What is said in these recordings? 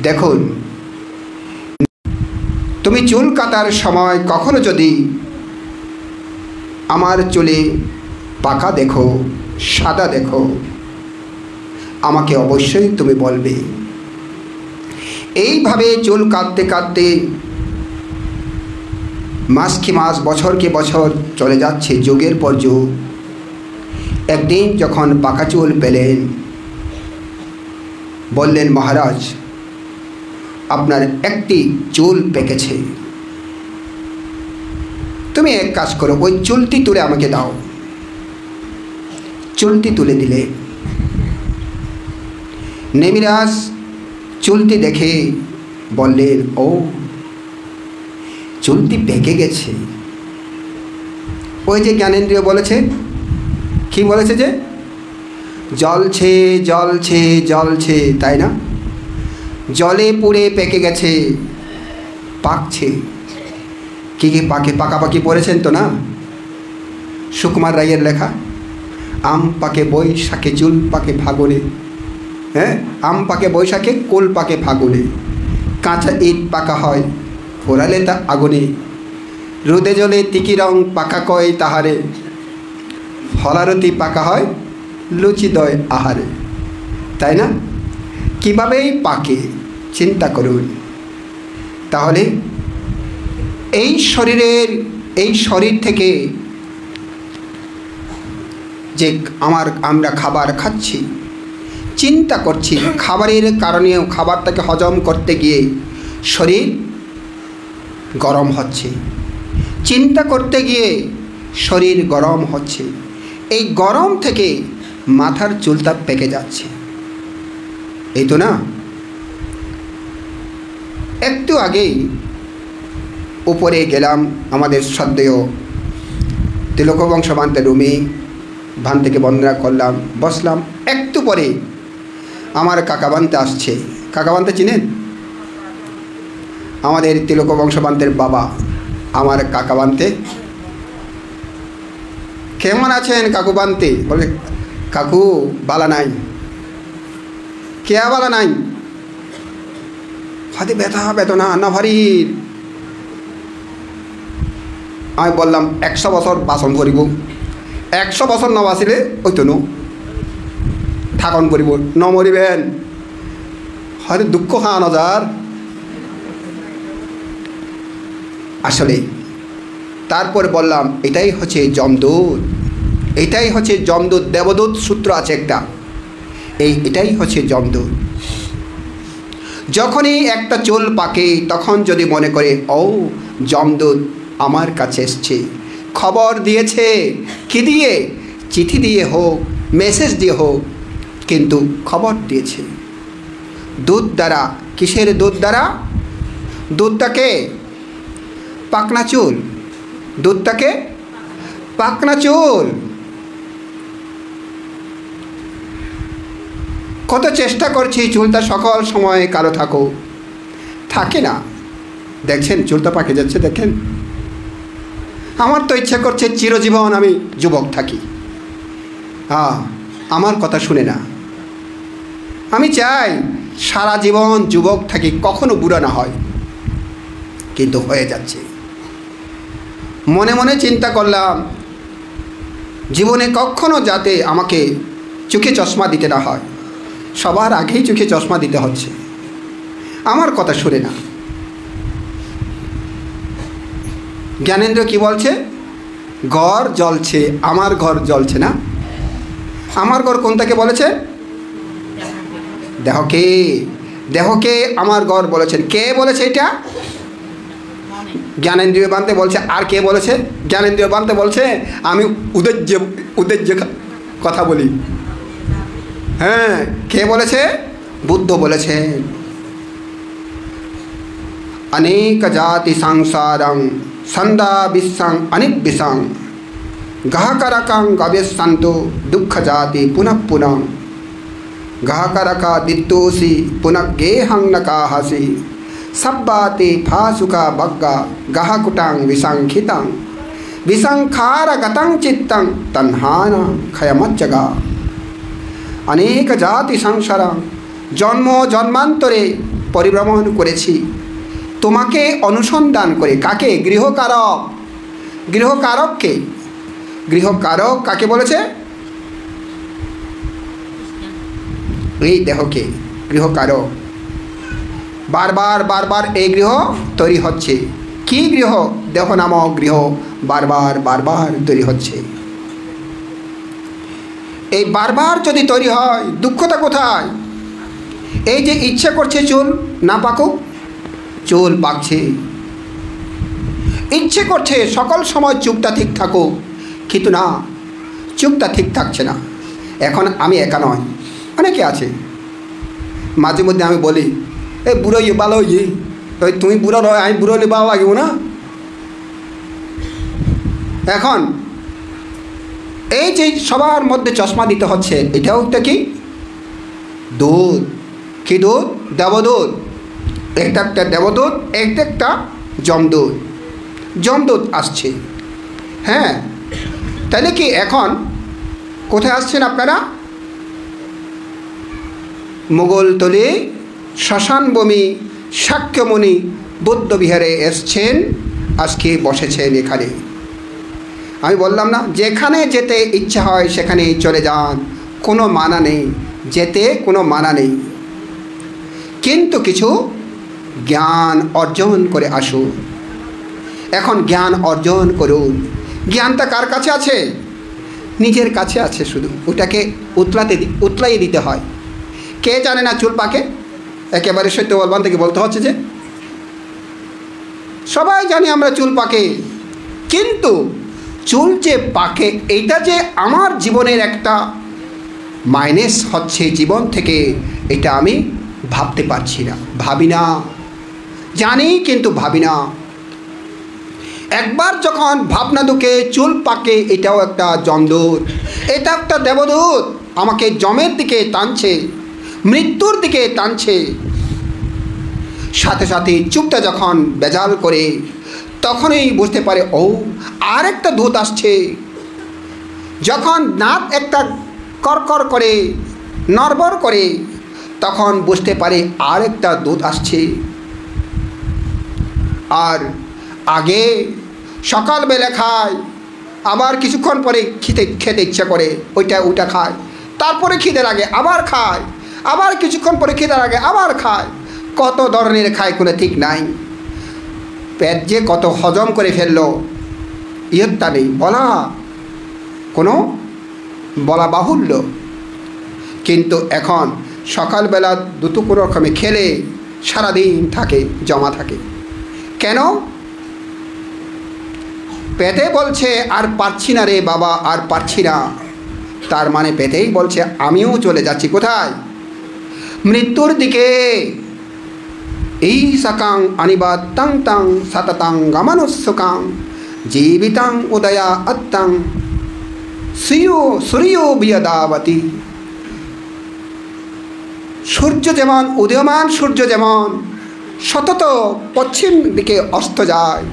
দেখুন, তুমি চুল কাটার সময় কখনো যদি আমার চুলে পাকা দেখো, সাদা দেখো, আমাকে অবশ্যই তুমি বলবে। এইভাবে চুল কাটতে কাটতে মাস কি মাস, বছর কি বছর চলে যাচ্ছে, যুগের পর যুগ। একদিন যখন পাকা চুল পেলেন, বললেন, মহারাজ আপনার একটি চুল পেকেছে, তুমি এক কাজ করো, ওই চুলটি তুলে আমাকে দাও। চুলটি তুলে দিলে। নেমিরাজ চুলটি দেখে বললেন, ও চুলটি পেকে গেছে। ওই যে জ্ঞানেন্দ্রিয় বলেছে, কি বলেছে যে জ্বলছে জ্বলছে জ্বলছে, তাই না? জলে পুড়ে পেকে গেছে, পাকছে। কি কি পাকে? পাকাপাকি পড়েছেন তো না? সুকুমার রায়ের লেখা, আম পাকে বৈশাখে, চুল পাকে ফাগুনে। হ্যাঁ, আম পাকে বৈশাখে, কুল পাকে ফাগুনে। কাঁচা ইট পাকা হয় পোড়ালে তা আগুনে, রোদে জলে তিকি রং পাকা কয় তাহারে, ফলারতি পাকা হয় লুচি দয় আহারে। তাই না? কীভাবেই পাকে চিন্তা করুন। তাহলে এই শরীর থেকে যে আমরা খাবার খাচ্ছি, চিন্তা করছি, খাবারের কারণেও খাবারটাকে হজম করতে গিয়ে শরীর গরম হচ্ছে, চিন্তা করতে গিয়ে শরীর গরম হচ্ছে। এই গরম থেকে মাথার চুলটা পেকে যাচ্ছে, এই তো না? একটু আগেই উপরে গেলাম আমাদের শ্রদ্ধেয় তিলকবংশ ভান্তের রুমে, ভান থেকে বন্দনা করলাম, বসলাম। একটু পরে আমার কাকাবান্তে আসছে। কাকাবান্তে চিনেন? আমাদের তিলকবংশ ভান্তের বাবা, আমার কাকাবান্তে। কেমন আছেন কাকুবান্তে? বলে, কাকু বালা নাই। কে বালা নাই? হাতে ব্যথা বেদনা না ভারী। আমি বললাম 100 বছর বাসন করিব, 100 বছর ন বাঁচিলে ওই তো থাকন করিব, ন মরিবেন, হয়তো দুঃখ খাওয়া নজার। আসলে তারপরে বললাম, এটাই হচ্ছে যমদূত, এটাই হচ্ছে যমদূত। দেবদূত সূত্র আছে একটা, এটাই হচ্ছে যমদূত। যখনই একটা চুল পাকে, তখন যদি মনে করে, ও যমদূত আমার কাছে এসছে, খবর দিয়েছে। কি দিয়ে? চিঠি দিয়ে হোক, মেসেজ দিয়ে হোক, কিন্তু খবর দিয়েছে দুধ দ্বারা। কিসের দুধ দ্বারা? দুধটাকে পাকনা চুল, দুধটাকে পাকনা চুল। কত চেষ্টা করছি চুলটা সকল সময় কালো থাকো, থাকে না। দেখছেন চুলটা পাকে যাচ্ছে, দেখেন। আমার তো ইচ্ছা করছে চিরজীবন আমি যুবক থাকি। আমার কথা শুনে না। আমি চাই সারা জীবন যুবক থাকি, কখনো বুড়া না হয়, কিন্তু হয়ে যাচ্ছে। মনে মনে চিন্তা করলাম, জীবনে কখনো যাতে আমাকে চোখে চশমা দিতে না হয়। সবার আগেই চোখে চশমা দিতে হচ্ছে, আমার কথা শুনে না। জ্ঞানেন্দ্র কি বলছে? ঘর জ্বলছে, আমার ঘর জ্বলছে না। আমার ঘর কোনটাকে বলেছে? দেহকে, দেহকে আমার ঘর বলেছেন। কে বলেছে এটা? জ্ঞানেন্দ্রিয় বান্তে বলছে। আর কে বলেছে? জ্ঞানেন্দ্রিয় বান্তে বলছে আমি উদ্দেশ্য কথা বলি। হ্যাঁ, কে বলেছে? বুদ্ধ বলেছেন, अनेक जाति संसारं संदा विसं अनिविसं गहकरकं गव्यसंतो दुख जाति पुनः पुनः गहकरका दित्तोषि पुनः गेहं न काहसि सब्बाते फासुका बग्गा गहकुटां विसंखितं विसंखारगतं चित्तं तन्हाना खयमच्चगा। अनेक जाति संसारं जन्म जन्मांतरे পরিভ্রমণ করেছি তোমাকে অনুসন্ধান করে। কাকে? গৃহকারক। গৃহকারককে, গৃহকারক কাকে বলেছে? এই দেহকে গৃহকারক। বারবার বারবার এই গৃহ তৈরি হচ্ছে। কি গৃহ? দেহ নামক গৃহ বারবার বারবার তৈরি হচ্ছে। এই বারবার যদি তৈরি হয়, দুঃখটা কোথায়? এই যে ইচ্ছে করছে চুল না পাকুক, চুল পাকছে। ইচ্ছে করছে সকল সময় চুপটা ঠিক থাকুক, কিন্তু না, চুপটা ঠিক থাকছে না। এখন আমি একা নয়, অনেকে আছে। মাঝে মধ্যে আমি বলি, এই বুড়ো ইয়ে ভালো ইয়ে, ওই তুমি বুড়ো নয়, আমি বুড়ো হলে ভালো লাগবে না। এখন এই যে সবার মধ্যে চশমা দিতে হচ্ছে, এটাও একটা কি? দুধ। কি দুধ? দেবদূত। একটা একটা দেবদূত, একটা একটা যমদূত। যমদূত আসছে। হ্যাঁ, তাহলে কি এখন কোথায় আসছেন আপনারা? মোগলতলী শ্মশানভূমি শাক্যমুনি বৌদ্ধবিহারে এসছেন, আজকে বসেছেন এখানে। আমি বললাম না, যেখানে যেতে ইচ্ছা হয় সেখানে চলে যান, কোনো মানা নেই, যেতে কোনো মানা নেই, কিন্তু কিছু জ্ঞান অর্জন করে আসুন। এখন জ্ঞান অর্জন করুন। জ্ঞানটা কার কাছে আছে? নিজের কাছে আছে। শুধু ওটাকে উতলাইয়ে দিতে হয়। কে জানে না চুল পাকে? একেবারে সত্য বলবান থেকে বলতে হচ্ছে যে সবাই জানি আমরা চুল পাকে, কিন্তু চুল যে পাকে এইটা যে আমার জীবনের একটা মাইনাস হচ্ছে জীবন থেকে, এটা আমি ভাবতে পারছি না, ভাবি না। জানি কিন্তু ভাবি না। একবার যখন ভাবনা ঢুকে চুল পাকে, এটাও একটা যমদূত, এটা একটা দেবদূত, আমাকে যমের দিকে টানছে, মৃত্যুর দিকে টানছে। সাথে সাথে চুপটা যখন বেজাল করে, তখনই বুঝতে পারে ও আর একটা দূত আসছে। যখন দাঁত একটা করকর করে নড়বড় করে, তখন বুঝতে পারে আর একটা দূত আসছে। আর আগে সকালবেলা খায়, আবার কিছুক্ষণ পরে খেতে ইচ্ছা করে, ওইটা খায়, তারপরে খিদে লাগে আবার খায়, আবার কিছুক্ষণ পরে খিদে লাগে আবার খায়। কত ধরনের খায় কোনো ঠিক নাই। পেট যে কত হজম করে ফেললো ইয়ত্তা নেই, বলা বাহুল্য। কিন্তু এখন সকালবেলা দুটো কোনো রকমে খেলে সারাদিন থাকে, জমা থাকে। কেন? পেটে বলছে আর পারছি না রে বাবা, আর পারছি না। তার মানে পেটেই বলছে আমিও চলে যাচ্ছি কোথায়? মৃত্যুর দিকে। এই সাকাং আনিবাদ তাং তাং সাতাতাং গামানুসুকাং জীবিতাং উদয়া আত্তাং সূর্য বিয়দাবতী। সূর্য যেমন উদীয়মান, সূর্য যেমন সতত পশ্চিম দিকে অস্ত যায়,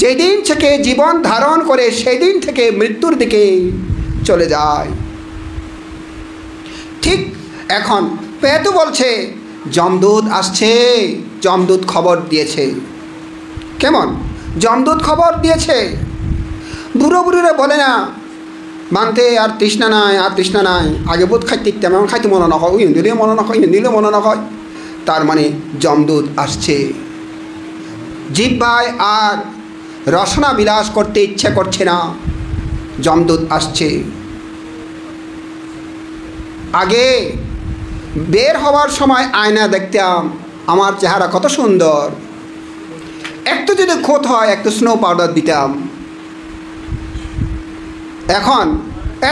যেদিন থেকে জীবন ধারণ করে সেই দিন থেকে মৃত্যুর দিকে চলে যায়। ঠিক এখন পেটু বলছে যমদূত আসছে, যমদূত খবর দিয়েছে। কেমন? যমদূত খবর দিয়েছে। বুড়ো বুড়িরা বলে না মানতে আর তৃষ্ণা নাই, আর তৃষ্ণা নাই, আগে বোধ খাইতে তেমন খাইতে মনে না হয়, ওই দিলে মনে না হয়, দিলে মনে না হয়। তার মানে যমদূত আসছে। জিহ্বায় আর রসনা বিলাস করতে ইচ্ছে করছে না, যমদূত আসছে। আগে বের হওয়ার সময় আয়না দেখতাম, আমার চেহারা কত সুন্দর, একটু যদি ক্ষত হয় একটু স্নো পাউডার দিতাম। এখন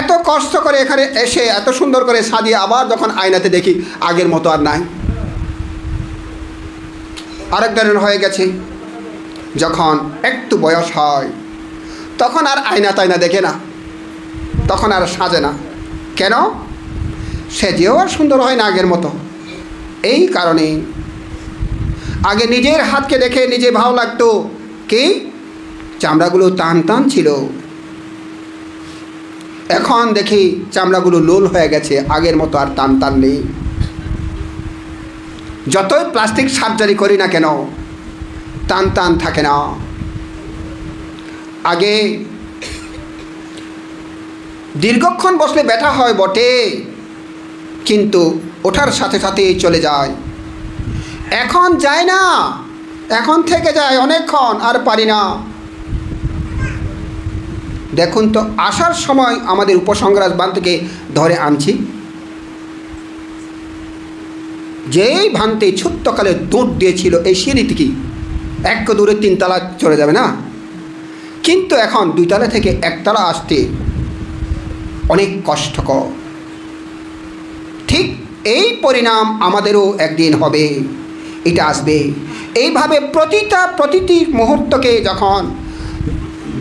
এত কষ্ট করে এখানে এসে এত সুন্দর করে সাজিয়ে আবার যখন আয়নাতে দেখি আগের মতো আর নাই, আরেক ধরনের হয়ে গেছে। যখন একটু বয়স হয় তখন আর আয়না তাইনা দেখে না, তখন আর সাজে না। কেন? সেজেও আর সুন্দর হয় না আগের মতো। এই কারণে আগে নিজের হাতকে দেখে নিজে ভালো লাগতো, কি চামড়াগুলো টান টান ছিল, এখন দেখি চামড়াগুলো লোল হয়ে গেছে, আগের মতো আর টান টান নেই। যতই প্লাস্টিক সার্জারি করি না কেন টান টান থাকে না। আগে দীর্ঘক্ষণ বসলে ব্যথা হয় বটে, কিন্তু ওঠার সাথে সাথেই চলে যায়। এখন যায় না, এখন থেকে যায় অনেকক্ষণ, আর পারি না। দেখুন তো, আসার সময় আমাদের উপসংগ্রাস বান থেকে ধরে আনছি, যেই ভান্তে ছোট্টকালে দৌড় দিয়েছিল এই সিঁড়ি থেকে এক দূরে 3 তলা চলে যাবে না, কিন্তু এখন 2 তলা থেকে 1 তলা আসতে অনেক কষ্টকর। ঠিক এই পরিণাম আমাদেরও একদিন হবে, এটা আসবে। এইভাবে প্রতিটি মুহূর্তকে যখন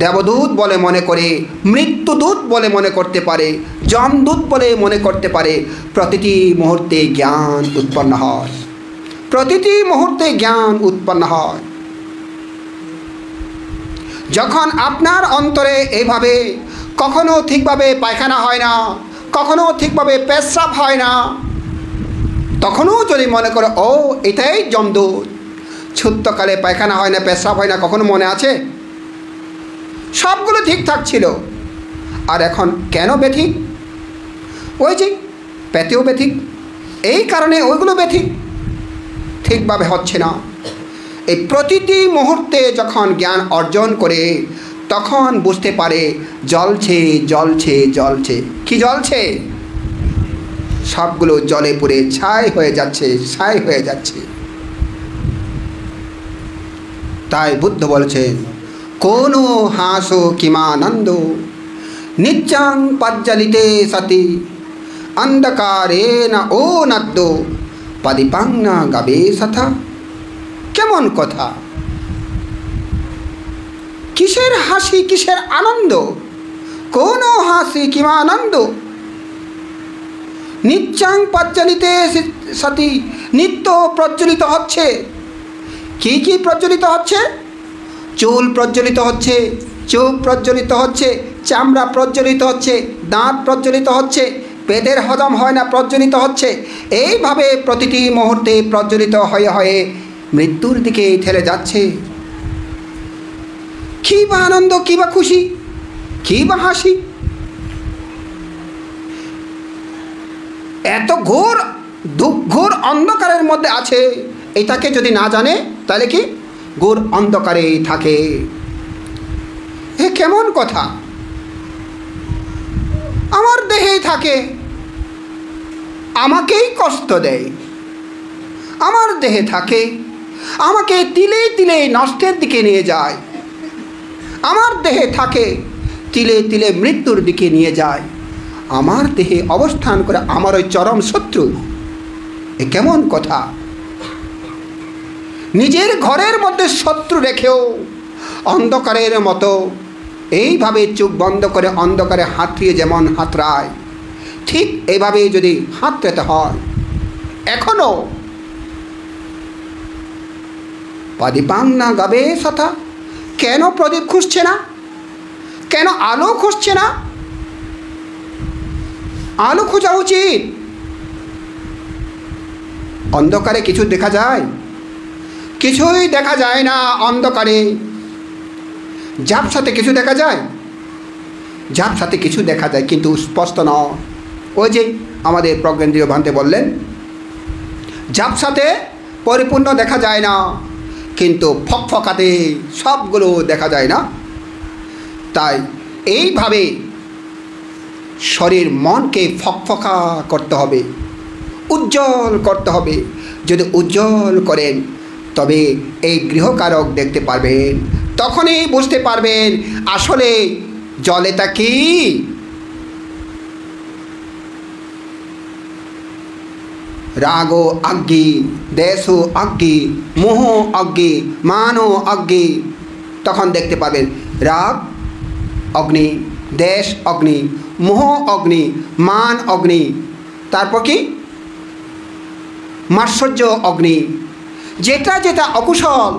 দেবদূত বলে মনে করে, মৃত্যুদূত বলে মনে করতে পারে, যমদূত বলে মনে করতে পারে, প্রতিটি মুহূর্তে জ্ঞান উৎপন্ন হয়, প্রতিটি মুহূর্তে জ্ঞান উৎপন্ন হয়। যখন আপনার অন্তরে এইভাবে কখনো ঠিকভাবে পায়খানা হয় না, কখনো ঠিকভাবে পেশাব হয় না, তখনও যদি মনে করে ও এটাই যমদূত। ছোট্টকালে পায়খানা হয় না, পেশাব হয় না, কখনো মনে আছে? সবগুলো ঠিকঠাক ছিল, আর এখন কেন ব্যথিক? ওই যে পেটেও ব্যথিক, এই কারণে ওইগুলো ব্যথিক, ঠিকভাবে হচ্ছে না। এই প্রতিটি মুহূর্তে যখন জ্ঞান অর্জন করে তখন বুঝতে পারে জ্বলছে জ্বলছে জ্বলছে। কি জ্বলছে? সবগুলো জলে পুড়ে ছাই হয়ে যাচ্ছে, ছাই হয়ে যাচ্ছে। তাই বুদ্ধ বলেছেন, কোনো হাসো কিমানন্দ নিচ্চাং পজ্জলিতে সতি অন্ধকারে না ও নদ্দ পদিপাংনা গাবে সথা। কেমন কথা? কিসের হাসি, কিসের আনন্দ? কোনো হাসি কিমা আনন্দ নিচ্চাং পজ্জলিতে সতি, নিত্য প্রজ্বলিত হচ্ছে। কি কি প্রজ্বলিত হচ্ছে? চুল প্রজ্বলিত হচ্ছে, চোখ প্রজ্বলিত হচ্ছে, চামড়া প্রজ্বলিত হচ্ছে, দাঁত প্রজ্বলিত হচ্ছে, পেটের হজম হয় না, প্রজ্বলিত হচ্ছে। এইভাবে প্রতিটি মুহূর্তে প্রজ্বলিত হয়ে হয়ে মৃত্যুর দিকে ঠেলে যাচ্ছে। কী বা আনন্দ, কী বা খুশি, কী বা হাসি! এত ঘোর অন্ধকারের মধ্যে আছে, এটাকে যদি না জানে তাহলে কি ঘোর অন্ধকারেই থাকে। এ কেমন কথা? আমার দেহেই থাকে, আমাকেই কষ্ট দেয়, আমার দেহে থাকে, আমাকে তিলে তিলে নষ্টের দিকে নিয়ে যায়, আমার দেহে থাকে, তিলে তিলে মৃত্যুর দিকে নিয়ে যায়, আমার দেহে অবস্থান করে আমার ওই চরম শত্রু। এ কেমন কথা? নিজের ঘরের মধ্যে শত্রু রেখেও অন্ধকারের মতো এইভাবে চোখ বন্ধ করে অন্ধকারে হাতড়িয়ে যেমন হাতড়ায়, ঠিক এইভাবেই যদি হাতড়াতে হয়। এখনো প্রদীপাংনা গাবে সথা। কেন প্রদীপ খুঁজছে না? কেন আলো খুঁজছে না? আলো খোঁজা উচিত। অন্ধকারে কিছু দেখা যায়? কিছুই দেখা যায় না অন্ধকারে। ঝাপসাতে কিছু দেখা যায়? ঝাপসাতে কিছু দেখা যায়, কিন্তু স্পষ্ট নয়। ওই যে আমাদের প্রজ্ঞেন্দ্রীয় ভান্তে বললেন, ঝাপসাতে পরিপূর্ণ দেখা যায় না, কিন্তু ফকফকাতে সবগুলো দেখা যায় না। তাই এইভাবে শরীর মনকে ফকফকা করতে হবে, উজ্জ্বল করতে হবে। যদি উজ্জ্বল করেন তবে এই গৃহকারক দেখতে পারবেন, তখনই বুঝতে পারবেন আসলে জলেটা কি। রাগ অগ্নি, দেশ অগ্নি, মোহ অগ্নি, মান অগ্নি। তখন দেখতে পাবেন রাগ অগ্নি, দেশ অগ্নি, মোহ অগ্নি, মান অগ্নি, তারপর কি মাৎসর্য অগ্নি। যেটা যেটা অকুশল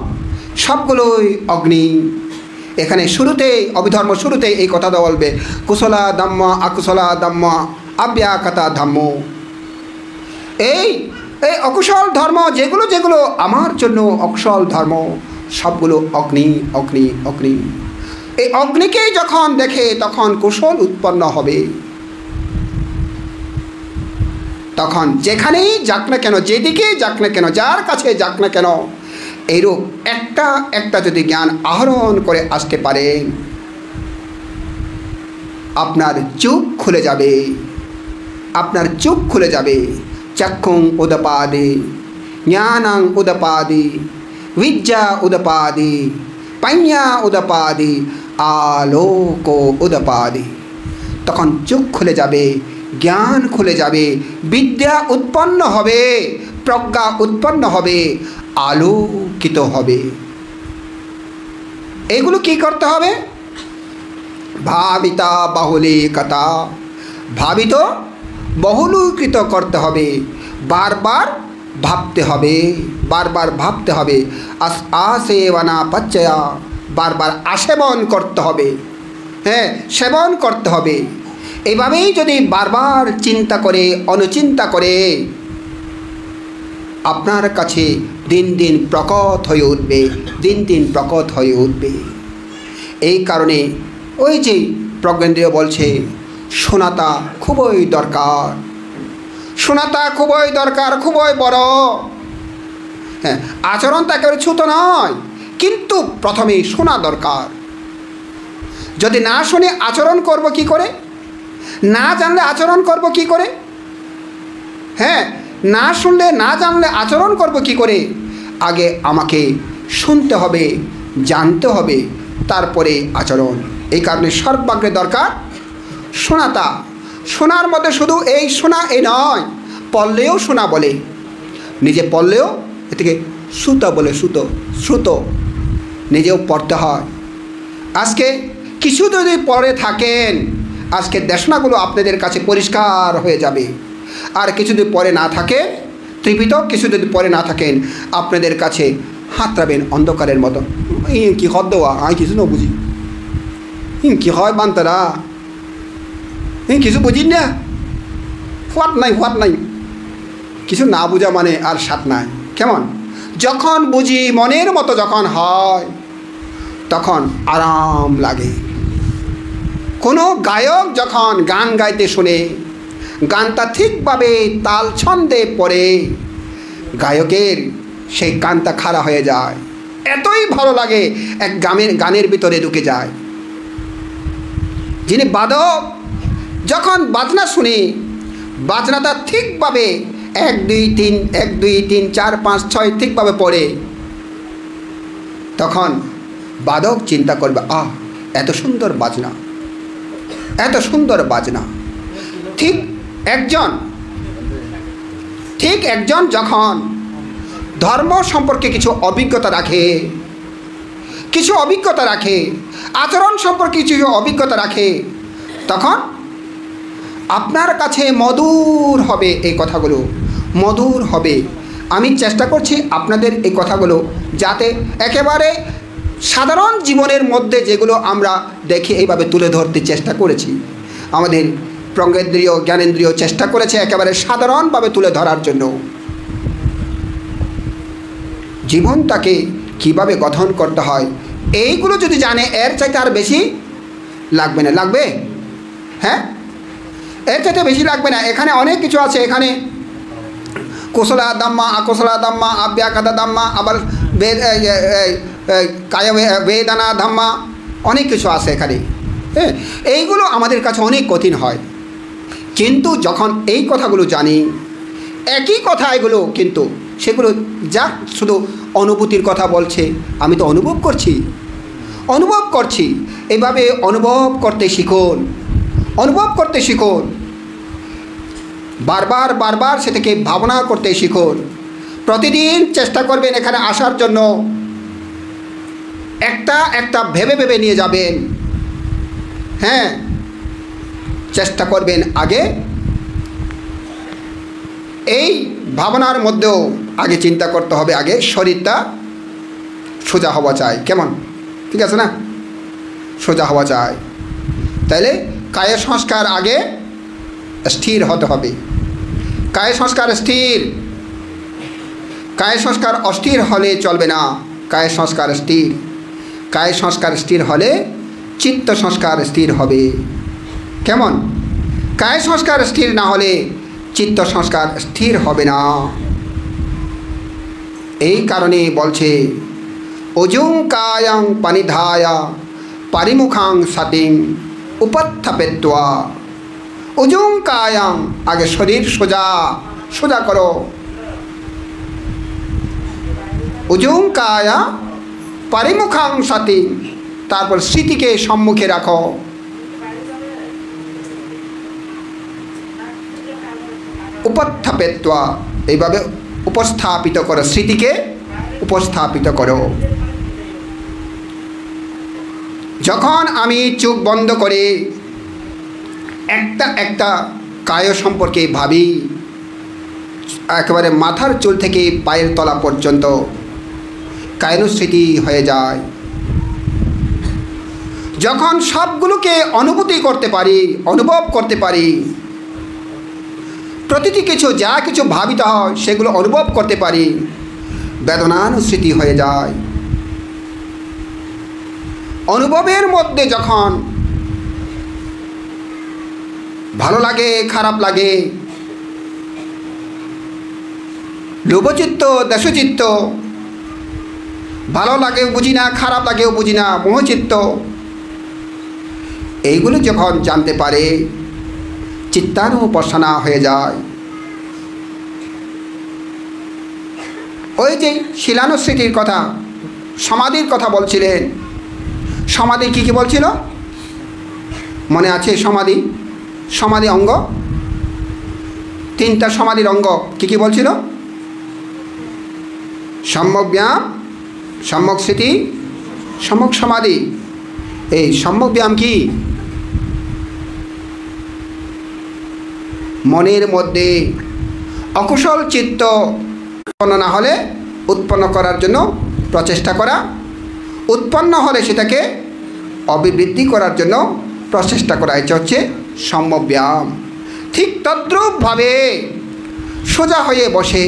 সবগুলোই অগ্নি। এখানে শুরুতেই অভিধর্ম শুরুতেই এই কথাটা বলবে, কুশলা ধম্ম আকুশলা ধম্ম অব্যাকতা ধম্ম। এই এই অকুশল ধর্ম যেগুলো যেগুলো আমার জন্য অকুশল ধর্ম, সবগুলো অগ্নি অগ্নি অগ্নি। এই অগ্নিকেই যখন দেখে তখন কুশল উৎপন্ন হবে। তখন যেখানেই যাক না কেন, যেদিকে যাক না কেন, যার কাছে যাক না কেন, এইরূপ একটা একটা যদি জ্ঞান আহরণ করে আসতে পারেন, আপনার চোখ খুলে যাবে, আপনার চোখ খুলে যাবে। চক্ষুং উদপাদি জ্ঞানং উদপাদি বিদ্যা উদপাদি পඤ্ঞা উদপাদি আলোক উদপাদি। তখন চোখ খুলে যাবে, জ্ঞান খুলে যাবে, বিদ্যা উৎপন্ন হবে, প্রজ্ঞা উৎপন্ন হবে, আলোকিত হবে। এগুলো কি করতে হবে? ভাবিতা বাহুলীকতা, ভাবিত বহুলীকৃত করতে হবে। বারবার ভাবতে হবে, বারবার ভাবতে হবে। আसेवना पच्चया, বারবার আसेवन করতে হবে। হ্যাঁ, সেবন করতে হবে। এইভাবেই যদি বারবার চিন্তা করে, অনুচিন্তা করে, আপনার কাছে দিন দিন প্রকট হয়ে উঠবে, দিন দিন প্রকট হয়ে উঠবে। এই কারণে ওই যে প্রজ্ঞেন্দ্রিয় বলছে শোনাটা খুবই দরকার, শোনাটা খুবই দরকার, খুবই বড়। হ্যাঁ, আচরণটা একেবারে ছুতো নয়, কিন্তু প্রথমে শোনা দরকার। যদি না শুনে আচরণ করব কি করে? না জানলে আচরণ করব কি করে? হ্যাঁ, না শুনলে, না জানলে আচরণ করব কি করে? আগে আমাকে শুনতে হবে, জানতে হবে, তারপরে আচরণ। এই কারণে সর্বাগ্রে দরকার শোনাটা। শোনার মধ্যে শুধু এই শোনা এই নয়, পড়লেও শোনা বলে, নিজে পড়লেও এটাকে শ্রুত বলে, শ্রুত নিজেও পড়তে হয়। আজকে কিছু যদি পড়ে থাকেন, আজকে দেশনাগুলো আপনাদের কাছে পরিষ্কার হয়ে যাবে। আর কিছু যদি পড়ে না থাকে, ত্রিপিটক কিছু যদি পড়ে না থাকেন, আপনাদের কাছে হাতড়াবেন অন্ধকারের মতো। কি হদ দেওয়া, আমি কিছু না বুঝি, কি হয় বান্তারা, কিছু বুঝি না, হোয়াট নাই, কিছু না বুঝা মানে আর সাথ নাই। কেমন? যখন বুঝি, মনের মতো যখন হয়, তখন আরাম লাগে। কোনো গায়ক যখন গান গাইতে শুনে, গানটা ঠিকভাবে তাল ছন্দে পড়ে, গায়কের সেই গানটা খাড়া হয়ে যায়, এতই ভালো লাগে, এক গানের ভিতরে ঢুকে যায়। যিনি বাদক যখন বাজনা শুনে, বাজনাটা ঠিকভাবে 1 2 3 1 2 3 4 5 6 ঠিকভাবে পড়ে, তখন বাদক চিন্তা করবে, এত সুন্দর বাজনা, এত সুন্দর বাজনা। ঠিক একজন যখন ধর্ম সম্পর্কে কিছু অভিজ্ঞতা রাখে, আচরণ সম্পর্কে কিছু অভিজ্ঞতা রাখে, তখন আপনার কাছে মধুর হবে এই কথাগুলো, মধুর হবে। আমি চেষ্টা করছি আপনাদের এই কথাগুলো যাতে একেবারে সাধারণ জীবনের মধ্যে যেগুলো আমরা দেখি এইভাবে তুলে ধরতে চেষ্টা করেছি। আমাদের প্রজ্ঞেন্দ্রিয়, জ্ঞানেন্দ্রিয় চেষ্টা করেছে একেবারে সাধারণভাবে তুলে ধরার জন্য। জীবনটাকে কিভাবে গঠন করতে হয়, এইগুলো যদি জানে, এর চাইতে আর বেশি লাগবে না। লাগবে? হ্যাঁ, এর চাইতে বেশি লাগবে না। এখানে অনেক কিছু আছে। এখানে কুশলা দাম্মা, আকুশলা দাম্মা, আব্যাকাদা দাম্মা, আবার বেদানা ধাম্মা, অনেক কিছু আছে এখানে। হ্যাঁ, এইগুলো আমাদের কাছে অনেক কঠিন হয়, কিন্তু যখন এই কথাগুলো জানি, একই কথা এগুলো, কিন্তু সেগুলো যা শুধু অনুভূতির কথা বলছে, আমি তো অনুভব করছি। এইভাবে অনুভব করতে শিখুন, বারবার সেটাকে ভাবনা করতে শিখুন। প্রতিদিন চেষ্টা করবেন এখানে আসার জন্য, একটা ভেবে নিয়ে যাবেন। হ্যাঁ, চেষ্টা করবেন আগে এই ভাবনার মধ্যেও আগে চিন্তা করতে হবে, আগে শরীরটা সোজা হওয়া চাই। কেমন? ঠিক আছে না? সোজা হওয়া চাই। তাইলে কায় সংস্কার আগে স্থির হতে হবে। কায় সংস্কার স্থির, কায় সংস্কার অস্থির হলে চলবে না, কায় সংস্কার স্থির। কায় সংস্কার স্থির হলে চিত্ত সংস্কার স্থির হবে। কেমন? কায় সংস্কার স্থির না হলে চিত্ত সংস্কার স্থির হবে না। এই কারণে বলছে অজুং কায়াং পানিধায়া পারিমুখাং সাতিং উপত্থাপেত্বা। অজুং কায়াং, আগে শরীর সোজা সোজা করো। অজুং কায়া পারিমুখাং সাতিং, তারপর স্মৃতিকে সম্মুখে রাখো। উপস্থাপেত্বা, এইভাবে উপস্থাপিত করো, স্মৃতিকে উপস্থাপিত করো। যখন আমি চোখ বন্ধ করে একটা একটা কায় সম্পর্কে ভাবি, একেবারে মাথার চুল থেকে পায়ের তলা পর্যন্ত কায়নুস্মৃতি হয়ে যায়। যখন সবগুলোকে অনুভূতি করতে পারি, অনুভব করতে পারি, প্রতিটি কিছু যা কিছু ভাবিত হয় সেগুলো অনুভব করতে পারি, বেদনানুস্মৃতি হয়ে যায়। অনুভবের মধ্যে যখন ভালো লাগে, খারাপ লাগে, লোভচিত্ত, দেশচিত্ত, ভালো লাগেও বুঝি না, খারাপ লাগেও বুঝি না, মোহচিত্ত, এইগুলো যখন জানতে পারে চিত্তানুপাসনা হয়ে যায়। ওই যে শিলানুস্মৃতির কথা, সমাধির কথা বলছিলেন, সমাধি কী কী বলছিল মনে আছে? সমাধি, সমাধি অঙ্গ, তিনটা সমাধির অঙ্গ কী কী বলছিল? সম্যক ব্যায়াম, সম্যক স্মৃতি, সম্যক সমাধি। এই সম্যক ব্যায়াম কি? মনের মধ্যে অকুশল চিত্ত উৎপন্ন না হলে উৎপন্ন করার জন্য প্রচেষ্টা করা, উৎপন্ন হলে সেটাকে অভিবৃদ্ধি করার জন্য প্রচেষ্টা করা, এটা হচ্ছে সম্যক ব্যায়াম। ঠিক তদ্রূপভাবে সোজা হয়ে বসে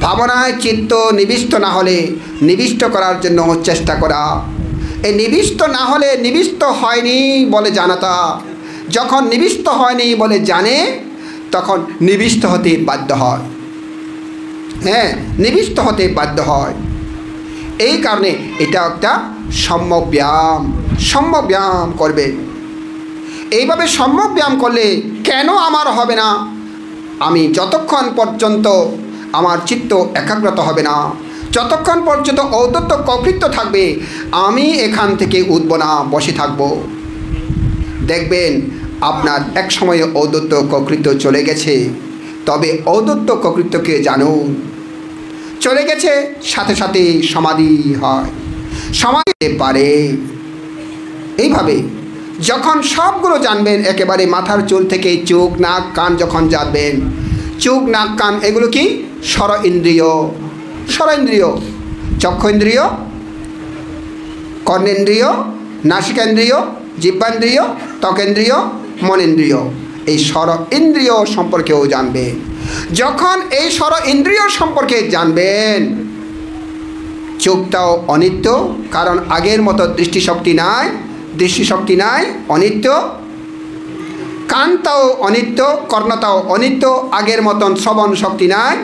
ভাবনায় চিত্ত নিবিষ্ট না হলে নিবিষ্ট করার জন্য চেষ্টা করা। এই নিবিষ্ট না হলে নিবিষ্ট হয়নি বলে জানাতা, যখন নিবিষ্ট হয়নি বলে জানে তখন নিবিষ্ট হতে বাধ্য হয়। হ্যাঁ, নিবিষ্ট হতে বাধ্য হয়। এই কারণে এটা একটা সম্যক ব্যায়াম। সম্যক ব্যায়াম করবে। এইভাবে সম্যক ব্যায়াম করলে কেন আমার হবে না? আমি যতক্ষণ পর্যন্ত আমার চিত্ত একাগ্রতা হবে না, যতক্ষণ পর্যন্ত ঔদ্ধত্য ককৃত্য থাকবে, আমি এখান থেকে উঠব না, বসে থাকব। দেখবেন আপনার এক সময়ে ঔদ্ধত্য ককৃত্য চলে গেছে, তবে ঔদ্ধত্য ককৃত্যকে জানুন। চলে গেছে, সাথে সাথে সমাধি হয়, সমাধি পারে। এইভাবে যখন সবগুলো জানবেন, একেবারে মাথার চুল থেকে চোখ, নাক, কান যখন জানবেন, চোখ, নাক, কান এগুলো কি? স্বর ইন্দ্রিয়। স্বর ইন্দ্রিয়, চক্ষু ইন্দ্রিয়, কর্ণেন্দ্রিয়, নাসিকেন্দ্রিয়, জিহ্বান্দ্রিয়, ত্বকেন্দ্রিয়, মনেন্দ্রিয়। এই স্বর ইন্দ্রিয় সম্পর্কেও জানবেন। যখন এই স্বর ইন্দ্রিয় সম্পর্কে জানবেন, চোখটাও অনিত্য, কারণ আগের মতো দৃষ্টিশক্তি নাই, দৃষ্টিশক্তি নাই, অনিত্য। কানটাও অনিত্য, কর্ণটাও অনিত্য, আগের মতন শ্রবণ শক্তি নাই।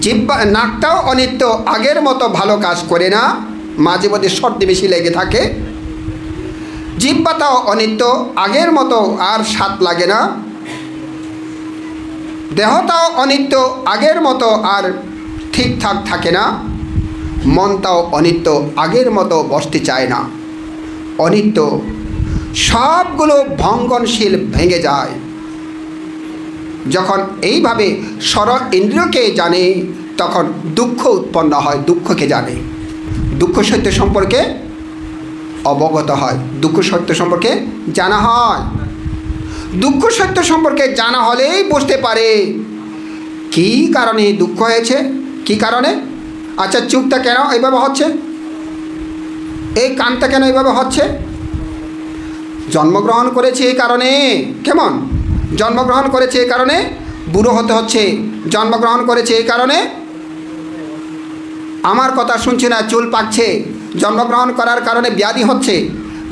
জিহ্বা, নাকটাও অনিত্য, আগের মতো ভালো কাজ করে না, মাঝে মধ্যে সর্দি বেশি লেগে থাকে। জিহ্বাটাও অনিত্য, আগের মতো আর স্বাদ লাগে না। দেহটাও অনিত্য, আগের মতো আর ঠিকঠাক থাকে না। মনটাও অনিত্য, আগের মতো বসতে চায় না, অনিত্য। সবগুলো ভঙ্গনশীল, ভেঙে যায়। যখন এইভাবে স্বর ইন্দ্রিয়কে জানে, তখন দুঃখ উৎপন্ন হয়, দুঃখকে জানে, দুঃখ সত্য সম্পর্কে অবগত হয়, দুঃখ সত্য সম্পর্কে জানা হয়। দুঃখ সত্য সম্পর্কে জানা হলেই বুঝতে পারে কী কারণে দুঃখ হয়েছে, কী কারণে। আচ্ছা, চোখটা কেন এইভাবে হচ্ছে, এই কানটা কেন এইভাবে হচ্ছে? জন্মগ্রহণ করেছে এই কারণে। কেমন? জন্মগ্রহণ করেছে এই কারণে বুড়ো হতে হচ্ছে, জন্মগ্রহণ করেছে এই কারণে আমার কথা শুনছে না, চুল পাকছে, জন্মগ্রহণ করার কারণে ব্যাধি হচ্ছে,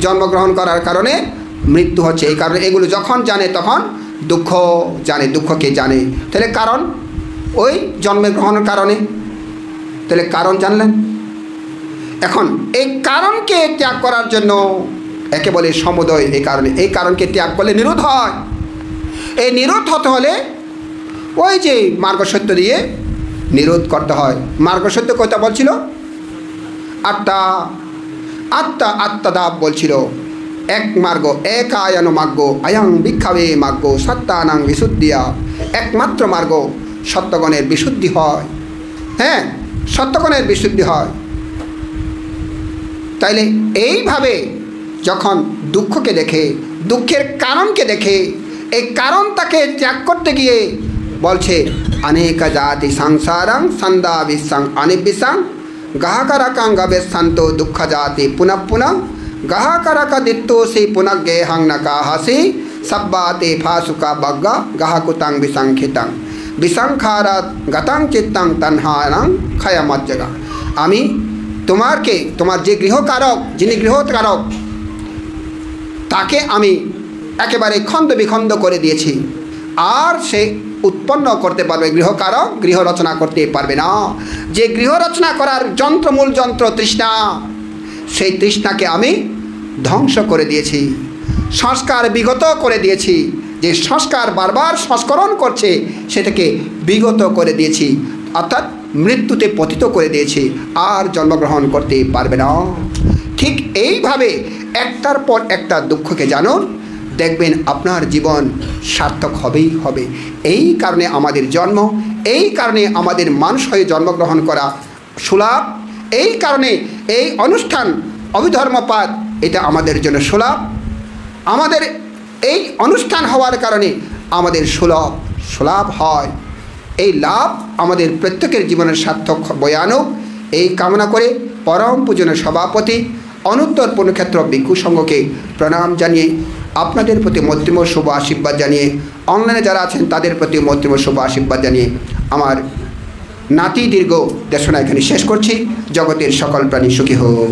জন্মগ্রহণ করার কারণে মৃত্যু হচ্ছে। এই কারণে এগুলো যখন জানে তখন দুঃখ জানে, দুঃখকে জানে। তাহলে কারণ ওই জন্মগ্রহণের কারণে, তাহলে কারণ জানলেন। এখন এই কারণকে ত্যাগ করার জন্য একে বলে সমুদয়। এই কারণে এই কারণকে ত্যাগ করলে নিরোধ হয়। এই নিরোধ হতে হলে ওই যে মার্গসত্য দিয়ে নিরোধ করতে হয়। মার্গসত্য কথা বলছিল আত্মা, আত্মা আত্মদাব বলছিল। এক মার্গ, এক আয়ন মার্গ, আয়ং ভিক্ষাবে মার্গ সত্যানাং বিশুদ্ধিয়া। একমাত্র মার্গ, সত্যগণের বিশুদ্ধি হয়। হ্যাঁ, সত্যগণের বিশুদ্ধি হয়। তাইলে এইভাবে যখন দুঃখকে দেখে, দুঃখের কারণকে দেখে, এই কারণ তাকে ত্যাগ করতে গিয়ে বলছে অনেক জাতি সংসারং সন্দা বিশ্বং অনিবিশ্বং গাহকারাকাং গবেশান্ত দুঃখ জাতি পুনঃ পুনঃ গাহকারাকা দিত্তোসি পুনঃ গেহং নকাহাসি সব্বাতে ফাসুকা বগ্গা গাহকুতাং বিসংখিতং বিসংখারাত গতং চিত্তং তন্হানাং ক্ষয়মজ্জগা। আমি তোমারকে, তোমার যে গৃহকারক, যিনি গৃহকারক, তাকে আমি একেবারে খণ্ড বিখণ্ড করে দিয়েছি। আর সে উৎপন্ন করতে পারবে, গৃহকারক গৃহ রচনা করতে পারবে না। যে গৃহ রচনা করার যন্ত্র, মূল যন্ত্র তৃষ্ণা, সেই তৃষ্ণাকে আমি ধ্বংস করে দিয়েছি, সংস্কার বিগত করে দিয়েছি। যে সংস্কার বারবার সংস্করণ করছে সেটাকে বিগত করে দিয়েছি, অর্থাৎ মৃত্যুতে পতিত করে দিয়েছি, আর জন্মগ্রহণ করতে পারবে না। ঠিক এইভাবে একটার পর একটা দুঃখকে জানুন, দেখবেন আপনার জীবন সার্থক হবেই হবে। এই কারণে আমাদের জন্ম, এই কারণে আমাদের মানুষ হয়ে জন্মগ্রহণ করা সুলাভ। এই কারণে এই অনুষ্ঠান অভিধর্মপাত, এটা আমাদের জন্য সুলাভ। আমাদের এই অনুষ্ঠান হওয়ার কারণে আমাদের সুলাভ হয়। এই লাভ আমাদের প্রত্যেকের জীবনের সার্থক বয়ানুক, এই কামনা করে পরম পূজনীয় সভাপতি অনুত্তর পুণ্যক্ষেত্র ভিক্ষু সংঘকে প্রণাম জানিয়ে, আপনাদের প্রতি মৈত্রীম শুভ আশীর্বাদ জানিয়ে, অনলাইনে যারা আছেন তাদের প্রতি মৈত্রীম শুভ আশীর্বাদ জানিয়ে আমার নাতি দীর্ঘ দেশনা এখানে শেষ করছি। জগতের সকল প্রাণী সুখী হোক।